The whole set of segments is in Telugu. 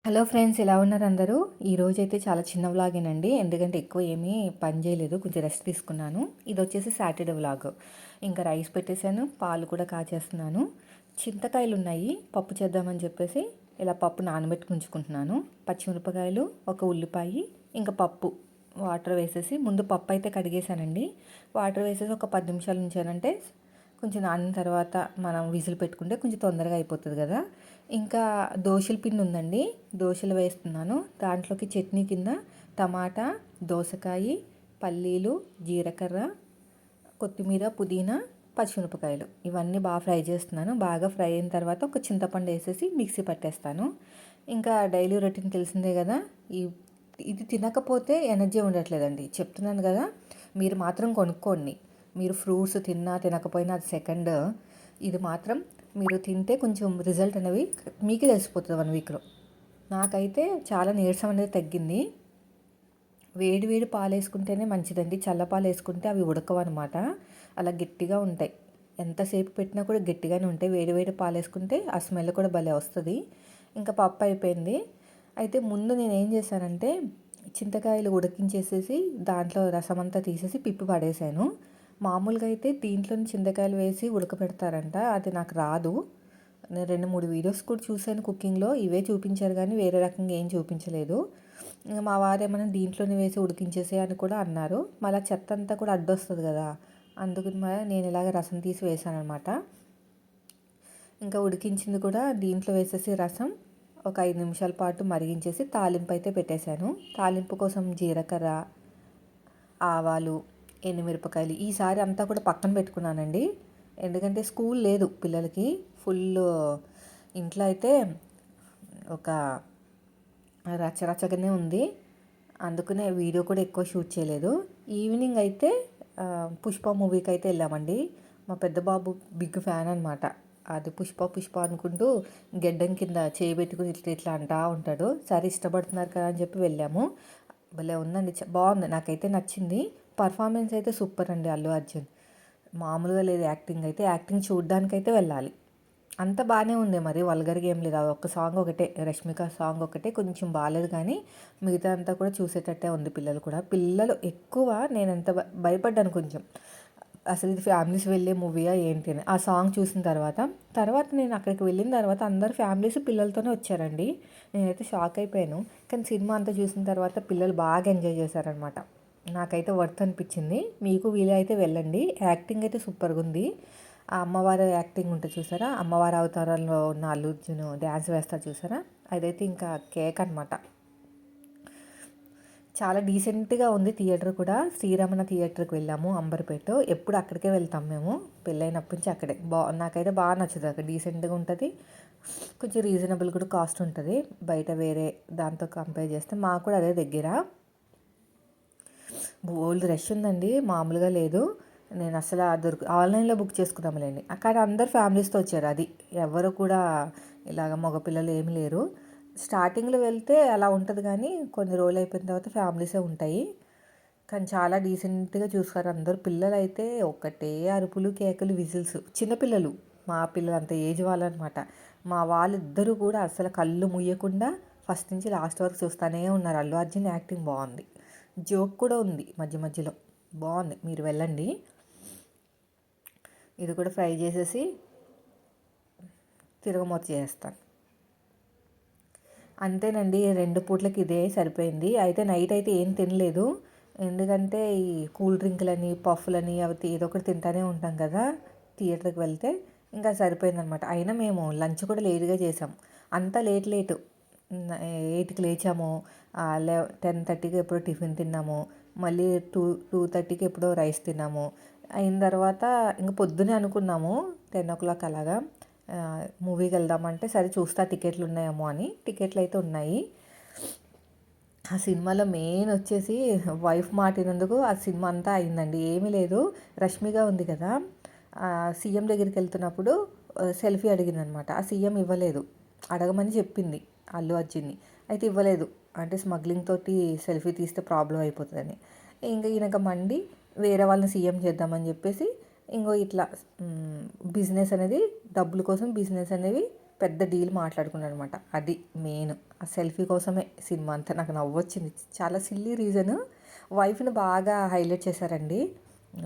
హలో ఫ్రెండ్స్, ఎలా ఉన్నారు అందరూ? ఈరోజైతే చాలా చిన్న వ్లాగేనండి. ఎందుకంటే ఎక్కువ ఏమీ పని చేయలేదు, కొంచెం రెస్ట్ తీసుకున్నాను. ఇది వచ్చేసి సాటర్డే వ్లాగ్. ఇంకా రైస్ పెట్టేశాను, పాలు కూడా కాచేస్తున్నాను. చింతకాయలు ఉన్నాయి, పప్పు చేద్దామని చెప్పేసి ఇలా పప్పు నానబెట్టుకు ఉంచుకుంటున్నాను. పచ్చిమిరపకాయలు, ఒక ఉల్లిపాయ, ఇంకా పప్పు వాటర్ వేసేసి ముందు పప్పు అయితే కడిగేశానండి. వాటర్ వేసేసి ఒక 10 నిమిషాలు ఉంచానంటే కొంచెం నానిన తర్వాత మనం విజిల్ పెట్టుకుంటే కొంచెం తొందరగా అయిపోతుంది కదా. ఇంకా దోశల పిండి ఉందండి, దోశలు వేస్తున్నాను. దాంట్లోకి చట్నీ కింద టమాటా, దోసకాయ, పల్లీలు, జీలకర్ర, కొత్తిమీర, పుదీనా, పచ్చిమిరపకాయలు ఇవన్నీ బాగా ఫ్రై చేస్తున్నాను. బాగా ఫ్రై అయిన తర్వాత ఒక చింతపండు వేసేసి మిక్సీ పట్టేస్తాను. ఇంకా డైలీ రొటీన్ తెలిసిందే కదా. ఈ ఇది తినకపోతే ఎనర్జీ ఉండట్లేదండి, చెప్తున్నాను కదా. మీరు మాత్రం కొనుక్కోండి. మీరు ఫ్రూట్స్ తిన్నా తినకపోయినా అది సెకండ్. ఇది మాత్రం మీరు తింటే కొంచెం రిజల్ట్ అనేవి మీకే తెలిసిపోతుంది 1 వీక్లో. నాకైతే చాలా నీరసం అనేది తగ్గింది. వేడి వేడి పాలు వేసుకుంటేనే మంచిదండి, చల్ల పాలు వేసుకుంటే అవి ఉడకవు అనమాట, అలా గట్టిగా ఉంటాయి. ఎంతసేపు పెట్టినా కూడా గట్టిగానే ఉంటాయి. వేడి వేడి పాలు వేసుకుంటే ఆ స్మెల్ కూడా భలే వస్తుంది. ఇంకా పప్పు అయిపోయింది. అయితే ముందు నేను ఏం చేశానంటే చింతకాయలు ఉడికించేసేసి దాంట్లో రసం అంతా తీసేసి పిప్పి పడేసాను. మామూలుగా అయితే దీంట్లో చింతకాయలు వేసి ఉడకపెడతారంట, అది నాకు రాదు. నేను 2-3 వీడియోస్ కూడా చూశాను కుకింగ్లో, ఇవే చూపించారు కానీ వేరే రకంగా ఏం చూపించలేదు. మా వారు ఏమైనా దీంట్లోనే వేసి ఉడికించేసే అని కూడా అన్నారు. మళ్ళీ చెత్త అంతా కూడా అడ్డొస్తుంది కదా, అందుకు నేను ఇలాగ రసం తీసి వేసాను అనమాట. ఇంకా ఉడికించింది కూడా దీంట్లో వేసేసి రసం ఒక 5 నిమిషాల పాటు మరిగించేసి తాలింపు అయితే పెట్టేశాను. తాలింపు కోసం జీలకర్ర, ఆవాలు, ఎండుమిరపకాయలు ఈసారి అంతా కూడా పక్కన పెట్టుకున్నానండి. ఎందుకంటే స్కూల్ లేదు పిల్లలకి, ఫుల్ ఇంట్లో అయితే ఒక రచ్చరచ్చగానే ఉంది. అందుకనే వీడియో కూడా ఎక్కువ షూట్ చేయలేదు. ఈవినింగ్ అయితే పుష్ప మూవీకి అయితే వెళ్ళామండి. మా పెద్ద బాబు బిగ్ ఫ్యాన్ అనమాట. అది పుష్ప పుష్ప అనుకుంటూ గెడ్డం కింద చేయి పెట్టుకుని ఇట్లా ఇట్లా అంటా ఉంటాడు. సరే ఇష్టపడుతున్నారు కదా అని చెప్పి వెళ్ళాము. భలే ఉందండి, బాగుంది, నాకైతే నచ్చింది. పర్ఫార్మెన్స్ అయితే సూపర్ అండి అల్లు అర్జున్, మామూలుగా లేదు. యాక్టింగ్ చూడడానికైతే వెళ్ళాలి. అంత బాగానే ఉంది, మరి వల్గర్గా ఏం లేదు. అది ఒక సాంగ్ ఒకటే, రష్మిక సాంగ్ ఒకటే కొంచెం బాగాలేదు, కానీ మిగతా అంతా కూడా చూసేటట్టే ఉంది. పిల్లలు ఎక్కువ, నేను ఎంత భయపడ్డాను కొంచెం, అసలు ఇది ఫ్యామిలీస్ వెళ్ళే మూవీయా ఏంటి అని. ఆ సాంగ్ చూసిన తర్వాత నేను అక్కడికి వెళ్ళిన తర్వాత అందరు ఫ్యామిలీస్ పిల్లలతోనే వచ్చారండి. నేనైతే షాక్ అయిపోయాను. కానీ సినిమా అంతా చూసిన తర్వాత పిల్లలు బాగా ఎంజాయ్ చేశారనమాట. నాకైతే వర్త్ అనిపించింది. మీకు వీలైతే వెళ్ళండి. యాక్టింగ్ అయితే సూపర్గా ఉంది. ఆ అమ్మవారి యాక్టింగ్ ఉంటుంది చూసారా, అమ్మవారి అవతారంలో ఉన్న అల్లు అర్జున్ డ్యాన్స్ వేస్తారు చూసారా, అదైతే ఇంకా కేక్ అనమాట. చాలా డీసెంట్గా ఉంది. థియేటర్ కూడా శ్రీరమణ థియేటర్కి వెళ్ళాము, అంబర్పేట. ఎప్పుడు అక్కడికే వెళ్తాం మేము, పెళ్ళైనప్పటి నుంచి అక్కడే. నాకైతే బాగా నచ్చుతుంది. అక్కడ డీసెంట్గా ఉంటుంది, కొంచెం రీజనబుల్ కూడా కాస్ట్ ఉంటుంది బయట వేరే దాంతో కంపేర్ చేస్తే. మాకు కూడా అదే దగ్గర. బోల్డ్ రష్ ఉందండి, మామూలుగా లేదు. నేను అసలు ఆన్లైన్లో బుక్ చేసుకున్నాములేండి. అక్కడ అందరు ఫ్యామిలీస్తో వచ్చారు. అది ఎవరు కూడా ఇలాగ మగపిల్లలు ఏమి లేరు. స్టార్టింగ్లో వెళ్తే అలా ఉంటుంది, కానీ కొన్ని రోజులు అయిపోయిన తర్వాత ఫ్యామిలీసే ఉంటాయి. కానీ చాలా డీసెంట్గా చూస్తారు అందరూ. పిల్లలు అయితే ఒకటే అరుపులు, కేకలు, విజిల్స్. చిన్నపిల్లలు, మా పిల్లలు అంత ఏజ్ వాళ్ళనమాట. మా వాళ్ళిద్దరూ కూడా అసలు కళ్ళు ముయ్యకుండా ఫస్ట్ నుంచి లాస్ట్ వరకు చూస్తూనే ఉన్నారు. అల్లు అర్జున్ యాక్టింగ్ బాగుంది, జోక్ కూడా ఉంది మధ్య మధ్యలో, బాగుంది. మీరు వెళ్ళండి. ఇది కూడా ఫ్రై చేసేసి తిరగమూత చేస్తాను. అంతేనండి, 2 పూట్లకి ఇదే సరిపోయింది. అయితే నైట్ అయితే ఏం తినలేదు, ఎందుకంటే ఈ కూల్ డ్రింక్లని, పఫ్లని అవి ఏదో ఒకటి తింటానే ఉంటాం కదా థియేటర్కి వెళ్తే. ఇంకా సరిపోయిందనమాట. అయినా మేము లంచ్ కూడా లేట్గా చేసాం. అంతా లేట్ 8కి లేచాము, 10:30కి ఎప్పుడో టిఫిన్ తిన్నాము, మళ్ళీ 2:30కి ఎప్పుడో రైస్ తిన్నాము. అయిన తర్వాత ఇంక పొద్దునే అనుకున్నాము 10 o'clock అలాగా మూవీకి వెళ్దామంటే, సరే చూస్తా టికెట్లు ఉన్నాయేమో అని. టికెట్లు అయితే ఉన్నాయి. ఆ సినిమాలో మెయిన్ వచ్చేసి వైఫ్ మాటినందుకు ఆ సినిమా అంతా అయిందండి. ఏమీ లేదు, రష్మిక ఉంది కదా, సీఎం దగ్గరికి వెళ్తున్నప్పుడు సెల్ఫీ అడిగిందనమాట. ఆ సీఎం ఇవ్వలేదు, అడగమని చెప్పింది అల్లు అర్జున్ని, అయితే ఇవ్వలేదు. అంటే స్మగ్లింగ్ తోటి సెల్ఫీ తీస్తే ప్రాబ్లం అయిపోతుందని. ఇంకా ఈయనక మండి వేరే వాళ్ళని సీఎం చేద్దామని చెప్పేసి ఇంకో ఇట్లా బిజినెస్ అనేది, డబ్బుల కోసం బిజినెస్ అనేవి పెద్ద డీల్ మాట్లాడుకున్నాడు అనమాట. అది మెయిన్. ఆ సెల్ఫీ కోసమే సినిమా అంతా. నాకు నవ్వొచ్చింది. చాలా సిల్లీ రీజను. వైఫ్ని బాగా హైలైట్ చేశారండి.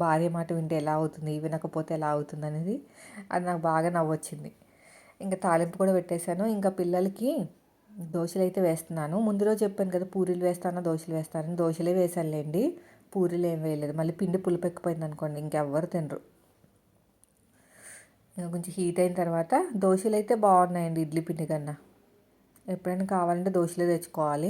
భార్య మాట వింటే ఎలా అవుతుంది, వినకపోతే ఎలా అవుతుంది అనేది. అది నాకు బాగా నవ్వొచ్చింది. ఇంకా తాలింపు కూడా పెట్టేశాను. ఇంకా పిల్లలకి దోశలు అయితే వేస్తున్నాను. ముందు రోజు చెప్పాను కదా పూరీలు వేస్తాను, దోశలు వేస్తాను. దోశలే వేసానులేండి, పూరీలు ఏం వేయలేదు. మళ్ళీ పిండి పులిపెక్కిపోయింది అనుకోండి, ఇంకెవ్వరు తినరు. కొంచెం హీట్ అయిన తర్వాత దోశలు అయితే బాగున్నాయండి ఇడ్లీ పిండి కన్నా. ఎప్పుడైనా కావాలంటే దోశలే తెచ్చుకోవాలి.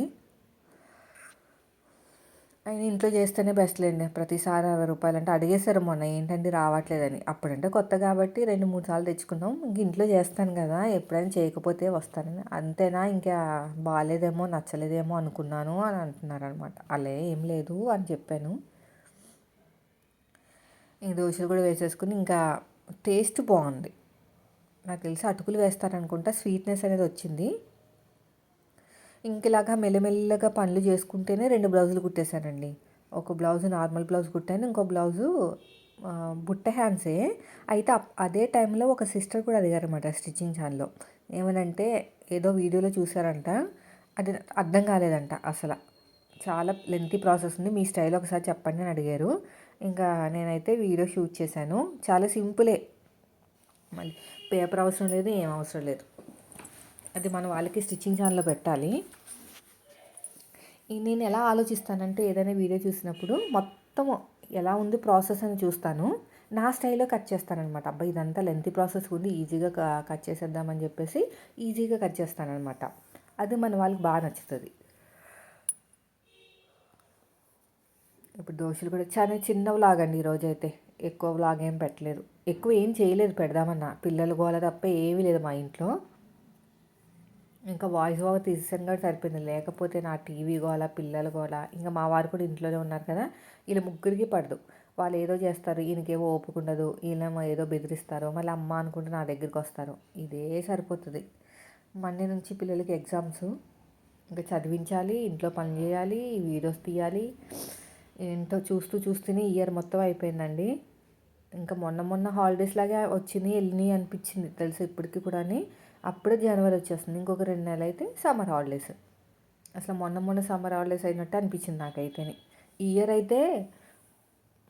ఆయన ఇంట్లో చేస్తేనే బెస్ట్లేండి. ప్రతిసారి 60 రూపాయలు అంటే అడిగేశారు మొన్న, ఏంటంటే రావట్లేదని. అప్పుడంటే కొత్త కాబట్టి 2-3 సార్లు తెచ్చుకున్నాం. ఇంక ఇంట్లో చేస్తాను కదా, ఎప్పుడైనా చేయకపోతే వస్తానని. అంతేనా, ఇంకా బాగాలేదేమో నచ్చలేదేమో అనుకున్నాను అని అంటున్నారు అనమాట. అలా ఏం లేదు అని చెప్పాను. ఈ దోశలు కూడా వేసేసుకుని ఇంకా టేస్ట్ బాగుంది. నాకు తెలిసి అటుకులు వేస్తారనుకుంటా, స్వీట్నెస్ అనేది వచ్చింది. ఇంక ఇలాగా మెల్లమెల్లగా పనులు చేసుకుంటేనే 2 బ్లౌజులు కుట్టేశానండి. ఒక బ్లౌజు నార్మల్ బ్లౌజ్ కుట్టాను, ఇంకో బ్లౌజు బుట్ట హ్యాండ్సే. అయితే అదే టైంలో ఒక సిస్టర్ కూడా అడిగారన్నమాట స్టిచ్చింగ్ ఛానల్లో. ఏమనంటే ఏదో వీడియోలో చూసారంట, అది అర్థం కాలేదంట అసలు. చాలా లెంతీ ప్రాసెస్ ఉంది, మీ స్టైల్ ఒకసారి చెప్పండి అని అడిగారు. ఇంకా నేనైతే వీడియో షూట్ చేశాను. చాలా సింపులే, మళ్ళీ పేపర్ అవసరం లేదు, ఏం అవసరం లేదు. అది మన వాళ్ళకి స్టిచ్చింగ్ ఛానల్లో పెట్టాలి. నేను ఎలా ఆలోచిస్తానంటే ఏదైనా వీడియో చూసినప్పుడు మొత్తం ఎలా ఉంది ప్రాసెస్ అని చూస్తాను. నా స్టైల్లో కట్ చేస్తానఅనమాట. అబ్బాయి ఇదంతా లెంతీ ప్రాసెస్ ఉంది, ఈజీగా కట్ చేసేద్దామని చెప్పేసి ఈజీగా కట్ చేస్తానఅనమాట. అది మన వాళ్ళకి బాగా నచ్చుతుంది. ఇప్పుడు దోశలు కూడా చాలా చిన్న వ్లాగ్ అండి ఈరోజు అయితే. ఎక్కువ వ్లాగ్ ఏం పెట్టలేదు, ఎక్కువ ఏం చేయలేదు. పెడదామన్నా పిల్లల గోల తప్ప ఏమీ లేదు మా ఇంట్లో. ఇంకా వాయిస్ ఓవర్ తీసేసాను కూడా సరిపోయింది. లేకపోతే నా టీవీ గోల, పిల్లల గోల. ఇంకా మా వారు కూడా ఇంట్లోనే ఉన్నారు కదా, వీళ్ళ ముగ్గురికి పడదు. వాళ్ళు ఏదో చేస్తారు, ఈయనకేమో ఓపిక ఉండదు, వీళ్ళేమో ఏదో బెదిరిస్తారు, మళ్ళీ అమ్మ అనుకుంటే నా దగ్గరికి వస్తారు. ఇదే సరిపోతుంది. మండే నుంచి పిల్లలకి ఎగ్జామ్స్. ఇంకా చదివించాలి, ఇంట్లో పని చేయాలి, వీడియోస్ తీయాలి. ఏంటో చూస్తూనే ఇయర్ మొత్తం అయిపోయిందండి. ఇంకా మొన్న హాలిడేస్ లాగా వచ్చినాయి వెళ్ళినాయి అనిపించింది తెలుసు ఇప్పటికి కూడా. అప్పుడే జనవరి వచ్చేస్తుంది, ఇంకొక 2 నెలలు అయితే సమ్మర్ హాలిడేస్. అసలు మొన్న సమ్మర్ హాలిడేస్ అయినట్టు అనిపించింది నాకైతే. ఈ ఇయర్ అయితే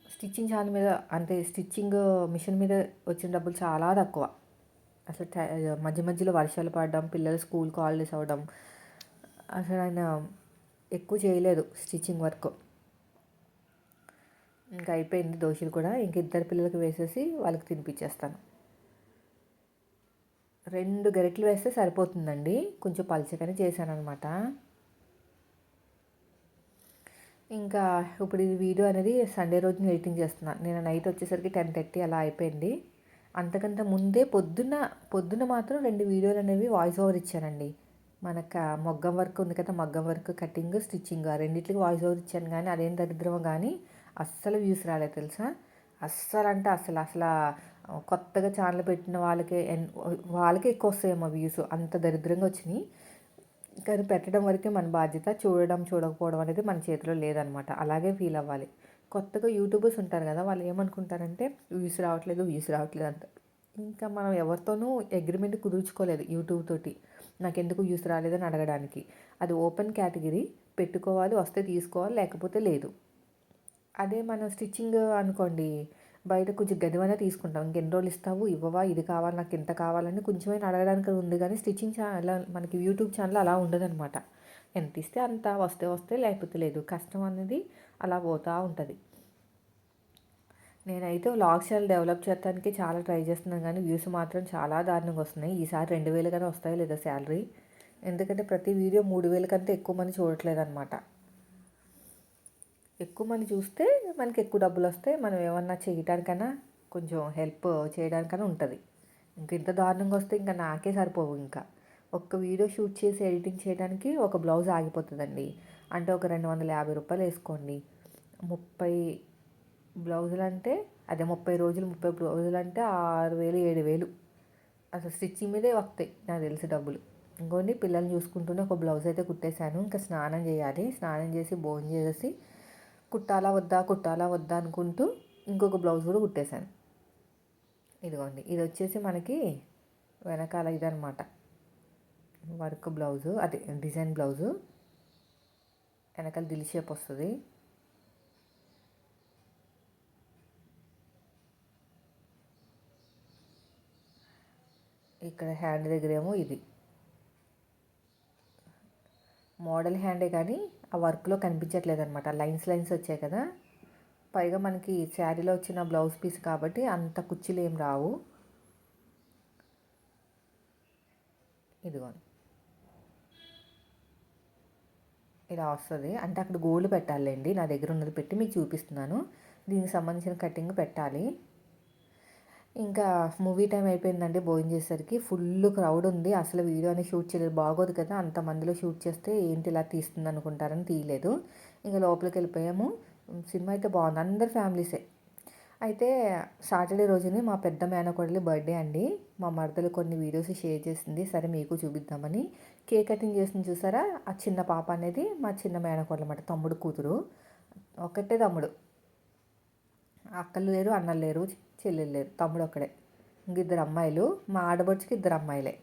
స్టిచ్చింగ్ ఛానల్ మీద, అంటే స్టిచ్చింగ్ మిషన్ మీద వచ్చిన డబ్బులు చాలా తక్కువ. అసలు మధ్యలో వర్షాలు పడడం, పిల్లలు స్కూల్కి హాలిడేస్ అవ్వడం, అసలు ఆయన ఎక్కువ చేయలేదు స్టిచ్చింగ్ వర్క్. ఇంకా అయిపోయింది దోశలు కూడా. ఇంక 2 పిల్లలకి వేసేసి వాళ్ళకి తినిపించేస్తాను. 2 గరిటెలు వేస్తే సరిపోతుందండి. కొంచెం పలచగానే చేశాను అనమాట. ఇంకా ఇప్పుడు ఈ వీడియో అనేది సండే రోజున ఎడిటింగ్ చేస్తున్నాను. నేను నైట్ వచ్చేసరికి 10:30 అలా అయిపోయింది. అంతకంటే ముందే పొద్దున్న మాత్రం 2 వీడియోలు అనేవి వాయిస్ ఓవర్ ఇచ్చానండి. మనకు మగ్గం వర్క్ ఉంది కదా, మగ్గం వర్క్, కటింగ్, స్టిచ్చింగ్, ఆ రెండింటికి వాయిస్ ఓవర్ ఇచ్చాను. కానీ అదేం దరిద్రమో కానీ అస్సలు వ్యూస్ రాలేదు తెలుసా. అస్సలు అంటే అసలు కొత్తగా ఛానల్ పెట్టిన వాళ్ళకే ఎక్కువ వస్తాయేమో వ్యూస్, అంత దరిద్రంగా వచ్చినాయి. కానీ పెట్టడం వరకే మన బాధ్యత, చూడకపోవడం అనేది మన చేతిలో లేదనమాట. అలాగే ఫీల్ అవ్వాలి. కొత్తగా యూట్యూబర్స్ ఉంటారు కదా, వాళ్ళు ఏమనుకుంటారంటే వ్యూస్ రావట్లేదు అంట. ఇంకా మనం ఎవరితోనూ అగ్రిమెంట్ కుదుర్చుకోలేదు యూట్యూబ్ తోటి, నాకెందుకు వ్యూస్ రాలేదని అడగడానికి. అది ఓపెన్ కేటగిరీ, పెట్టుకోవాలి, వస్తే తీసుకోవాలి, లేకపోతే లేదు. అదే మనం స్టిచ్చింగ్ అనుకోండి, బయట కొంచెం గదివైనా తీసుకుంటాం. ఇంకెన్ని రోజులు ఇస్తావు, ఇవ్వవా, ఇది కావాలి, నాకు ఇంత కావాలని కొంచెమైనా అడగడానికి ఉంది. కానీ స్టిచ్చింగ్ ఛానల్ మనకి యూట్యూబ్ ఛానల్ అలా ఉండదన్నమాట. ఎంత ఇస్తే అంత, వస్తే లేకపోతే లేదు. కష్టం అనేది అలా పోతూ ఉంటుంది. నేనైతే వ్లాగ్ ఛానల్ డెవలప్ చేయడానికి చాలా ట్రై చేస్తున్నాను, కానీ వ్యూస్ మాత్రం చాలా దారుణంగా వస్తున్నాయి. ఈసారి 2,000 కానీ వస్తాయో లేదో శాలరీ. ఎందుకంటే ప్రతి వీడియో 3,000 కంటే ఎక్కువ మంది చూడట్లేదు అనమాట. ఎక్కువ మంది చూస్తే మనకి ఎక్కువ డబ్బులు వస్తాయి. మనం ఏమన్నా చేయడానికైనా, కొంచెం హెల్ప్ చేయడానికైనా ఉంటుంది. ఇంత దారుణంగా వస్తే ఇంకా నాకే సరిపోవు. ఇంకా ఒక్క వీడియో షూట్ చేసి ఎడిటింగ్ చేయడానికి ఒక బ్లౌజ్ ఆగిపోతుందండి. అంటే ఒక 250 రూపాయలు వేసుకోండి. 30 బ్లౌజులు అంటే, అదే 30 రోజులు, 30 బ్లౌజులు అంటే 6,000 7,000 అసలు స్టిచ్చింగ్ మీదే వస్తాయి నాకు తెలిసి డబ్బులు. ఇంకోండి పిల్లల్ని చూసుకుంటూనే ఒక బ్లౌజ్ అయితే కుట్టేశాను. ఇంకా స్నానం చేయాలి. స్నానం చేసి భోజనం చేసేసి కుట్టాలా వద్దా అనుకుంటూ ఇంకొక బ్లౌజ్ కూడా కుట్టేశాను. ఇదిగోండి, ఇది వచ్చేసి మనకి వెనకాల ఇదనమాట వర్క్ బ్లౌజు, అది డిజైన్ బ్లౌజు. వెనకాల దిల్ షేప్ వస్తుంది. ఇక్కడ హ్యాండ్ దగ్గర ఏమో ఇది మోడల్ హ్యాండే కానీ ఆ వర్క్లో కనిపించట్లేదు అనమాట. లైన్స్ లైన్స్ వచ్చాయి కదా. పైగా మనకి శారీలో వచ్చిన బ్లౌజ్ పీస్ కాబట్టి అంత కుర్చీలు ఏం రావు. ఇదిగోండి ఇలా వస్తుంది. అంటే అక్కడ గోల్డ్ పెట్టాలండి, నా దగ్గర ఉన్నది పెట్టి మీకు చూపిస్తున్నాను. దీనికి సంబంధించిన కటింగ్ పెట్టాలి. ఇంకా మూవీ టైం అయిపోయిందండి. భోజనం చేసేసరికి ఫుల్ క్రౌడ్ ఉంది. అసలు వీడియో అనేది షూట్ చేయలేదు, బాగోదు కదా అంతమందిలో షూట్ చేస్తే, ఏంటి ఇలా తీస్తుంది అనుకుంటారని తీయలేదు. ఇంకా లోపలికి వెళ్ళిపోయాము. సినిమా అయితే బాగుంది, అందరు ఫ్యామిలీసే. అయితే సాటర్డే రోజునే మా పెద్ద మేనకోడలి బర్త్డే అండి. మా మరదలు కొన్ని వీడియోస్ షేర్ చేసింది, సరే మీకు చూపిద్దామని. కేక్ కటింగ్ చేసింది చూసారా, ఆ చిన్న పాప అనేది మా చిన్న మేనకోడలు అన్నమాట, తమ్ముడు కూతురు. ఒక్కటే తమ్ముడు, అక్కలు లేరు, అన్నలు లేరు, చెల్లెలు లేరు, తమ్ముడు ఒక్కడే. ఇంక ఇద్దరు అమ్మాయిలు. మా ఆడబడుచుకి ఇద్దరు అమ్మాయిలే,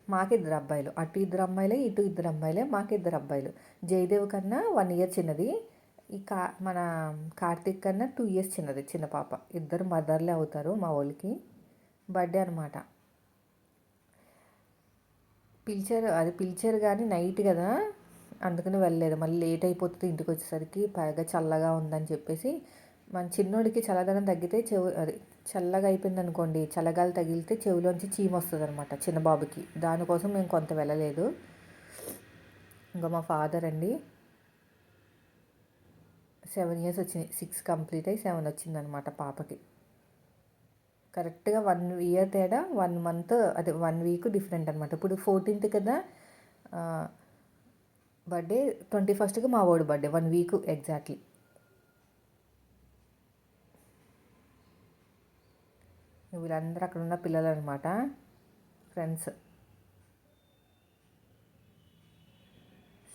మాకు ఇద్దరు అబ్బాయిలు. అటు ఇద్దరు అమ్మాయిలే, ఇటు ఇద్దరు అమ్మాయిలే, మాకు ఇద్దరు అబ్బాయిలు. జయదేవ్ కన్నా 1 year చిన్నది. ఈ మన కార్తీక్ కన్నా 2 years చిన్నది చిన్న పాప. ఇద్దరు మదర్లే అవుతారు మా వాళ్ళకి. బర్త్డే అనమాట. పిలిచారు కానీ నైట్ కదా, అందుకని వెళ్ళలేదు. మళ్ళీ లేట్ అయిపోతుంది ఇంటికి వచ్చేసరికి, పైగా చల్లగా ఉందని చెప్పేసి. మన చిన్నోడికి చల్లదనం తగ్గితే అది చల్లగా అయిపోయింది అనుకోండి, చల్లగాలి తగిలితే చెవిలోంచి చీమ వస్తుంది అనమాట చిన్న బాబుకి. దానికోసం మేము కొంత వెళ్ళలేదు. ఇంకా మా ఫాదర్ అండి, 7 years వచ్చినాయి. 6 కంప్లీట్ అయ్యి 7 వచ్చిందనమాట పాపకి. కరెక్ట్గా 1 year తేడా, 1 month, అదే 1 week డిఫరెంట్ అనమాట. ఇప్పుడు 14th కదా బర్త్డే, 21st మా వాడు బర్త్డే. 1 week exactly. వీళ్ళందరూ అక్కడ ఉన్న పిల్లలు అనమాట, ఫ్రెండ్స్.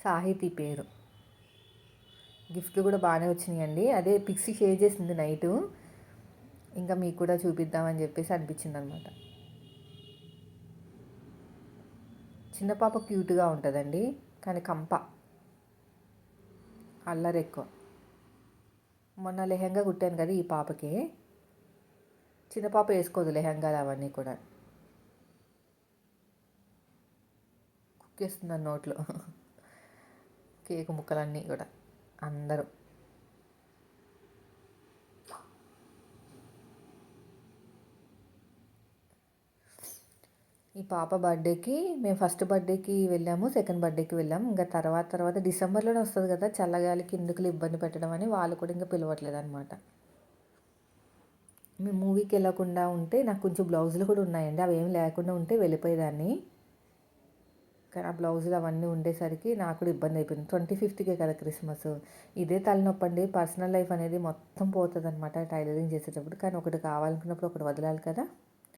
సాహితీ పేరు. గిఫ్ట్లు కూడా బాగానే వచ్చినాయండి. అదే పిక్స్ షేర్ చేసింది నైటు, ఇంకా మీకు కూడా చూపిద్దామని చెప్పేసి అనిపించింది అనమాట. చిన్న పాప క్యూట్గా ఉంటుందండి, కానీ కంప అల్లరి ఎక్కువ. మొన్న లెహంగా కుట్టాను కదా ఈ పాపకి. చిన్న పాప వేసుకోదు లెహంగాలు అవన్నీ కూడా. కుక్కేస్తున్నాను నోట్లో కేక్ ముక్కలన్నీ కూడా అందరూ. ఈ పాప బర్త్డేకి మేము ఫస్ట్ బర్త్డేకి వెళ్ళాము, సెకండ్ బర్త్డేకి వెళ్ళాము. ఇంకా తర్వాత డిసెంబర్లోనే వస్తుంది కదా, చల్లగాలికి ఎందుకులు ఇబ్బంది పెట్టడం అని వాళ్ళు కూడా ఇంకా పిలవట్లేదు అనమాట. మేము మూవీకి వెళ్ళకుండా ఉంటే నాకు కొంచెం బ్లౌజులు కూడా ఉన్నాయండి, అవి ఏమి లేకుండా ఉంటే వెళ్ళిపోయేదాన్ని. కానీ ఆ బ్లౌజులు అవన్నీ ఉండేసరికి నాకు కూడా ఇబ్బంది అయిపోయింది. 25th కదా క్రిస్మస్. ఇదే తలనొప్పి అండి, పర్సనల్ లైఫ్ అనేది మొత్తం పోతుంది అనమాట టైలరింగ్ చేసేటప్పుడు. కానీ ఒకటి కావాలనుకున్నప్పుడు ఒకటి వదలాలి కదా.